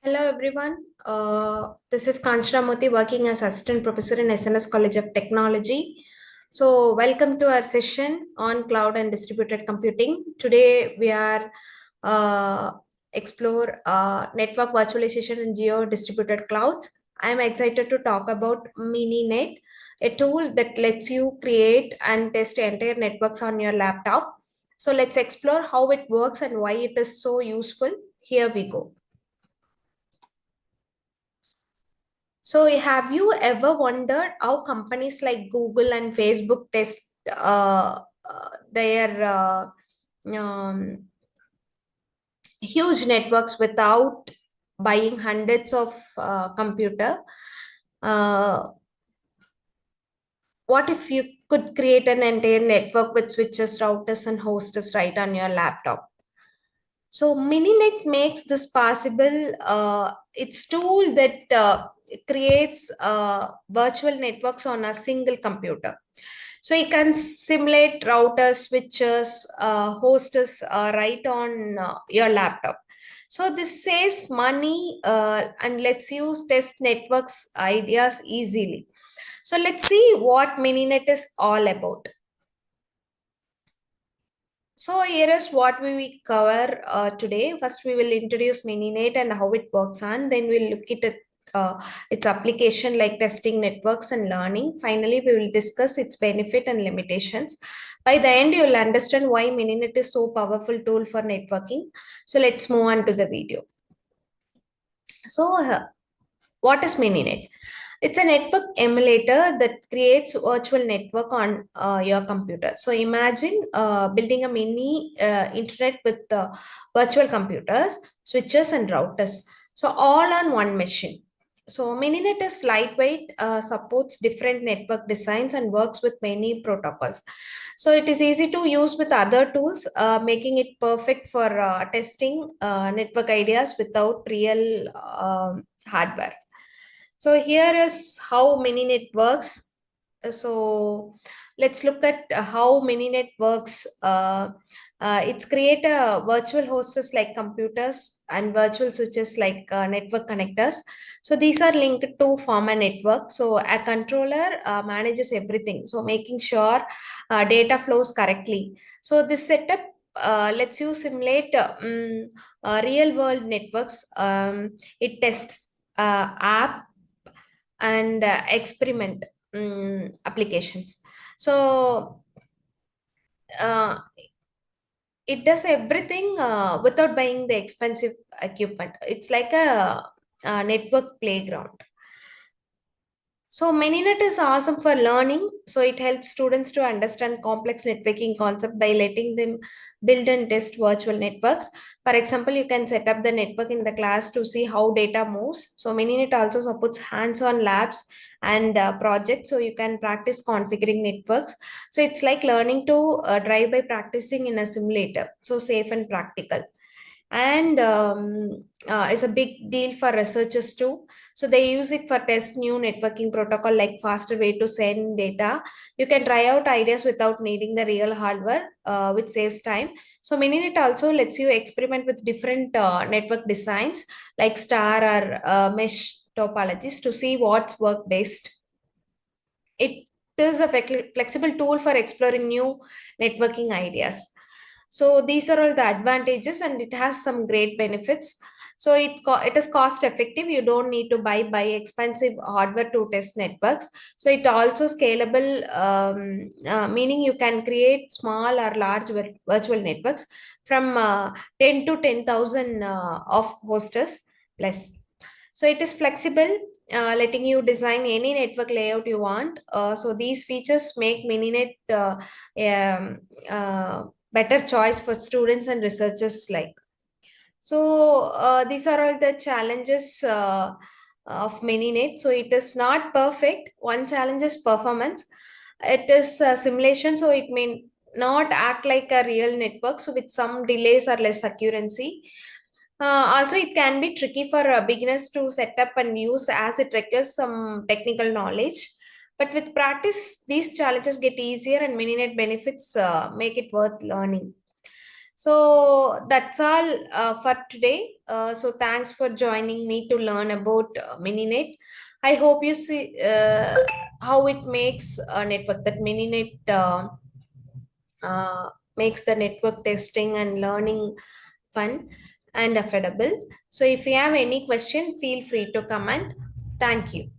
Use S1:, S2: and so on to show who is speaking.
S1: Hello everyone. This is Kanchana Moti working as Assistant Professor in SNS College of Technology. So welcome to our session on cloud and distributed computing. Today we are uh, explore network virtualization in geo distributed clouds. I am excited to talk about MiniNet, a tool that lets you create and test entire networks on your laptop. So let's explore how it works and why it is so useful. Here we go. So, have you ever wondered how companies like Google and Facebook test their um, huge networks without buying hundreds of computer? Uh, what if you could create an entire network with switches, routers, and hosts right on your laptop? So Mininet makes this possible. It's tool that creates virtual networks on a single computer. So you can simulate routers, switches, hosts right on your laptop. So this saves money and lets you test networks ideas easily. So let's see what Mininet is all about. So here is what we will cover today. First, we will introduce Mininet and how it works on. Then we'll look at its application like testing networks and learning. Finally, we will discuss its benefit and limitations. By the end, you'll understand why Mininet is so powerful tool for networking. So let's move on to the video. So what is Mininet? It's a network emulator that creates virtual network on your computer. So imagine building a mini internet with virtual computers, switches, and routers. So all on one machine. So Mininet is lightweight, supports different network designs, and works with many protocols. So it is easy to use with other tools, making it perfect for testing network ideas without real hardware. So here is how Mininet works. So let's look at how Mininet works. It's create a virtual hosts like computers and virtual switches like network connectors. So these are linked to form a network. So a controller manages everything. So making sure data flows correctly. So this setup lets you simulate real world networks. It tests app and experiment applications. So uh, it does everything without buying the expensive equipment. It's like a network playground. So Mininet is awesome for learning. So it helps students to understand complex networking concept by letting them build and test virtual networks. For example, you can set up the network in the class to see how data moves. So Mininet also supports hands-on labs and projects. So you can practice configuring networks. So it's like learning to drive by practicing in a simulator. So safe and practical. And it's a big deal for researchers too. So they use it for test new networking protocol like faster way to send data. You can try out ideas without needing the real hardware, which saves time. So Mininet also lets you experiment with different network designs like star or mesh topologies to see what's work best. It is a flexible tool for exploring new networking ideas. So these are all the advantages, and it has some great benefits. So it is cost effective. You don't need to buy expensive hardware to test networks. So it also scalable, meaning you can create small or large virtual networks from 10 to 10,000 of hostess plus. So it is flexible, letting you design any network layout you want. So these features make Mininet um, uh, better choice for students and researchers like. So these are all the challenges of Mininet. So it is not perfect. One challenge is performance. It is simulation, so it may not act like a real network. So with some delays or less accuracy. Also, it can be tricky for beginners to set up and use as it requires some technical knowledge. But with practice, these challenges get easier and Mininet benefits make it worth learning. So that's all for today. So thanks for joining me to learn about Mininet. I hope you see how it makes a network, that Mininet uh, makes the network testing and learning fun and affordable. So if you have any question, feel free to comment. Thank you.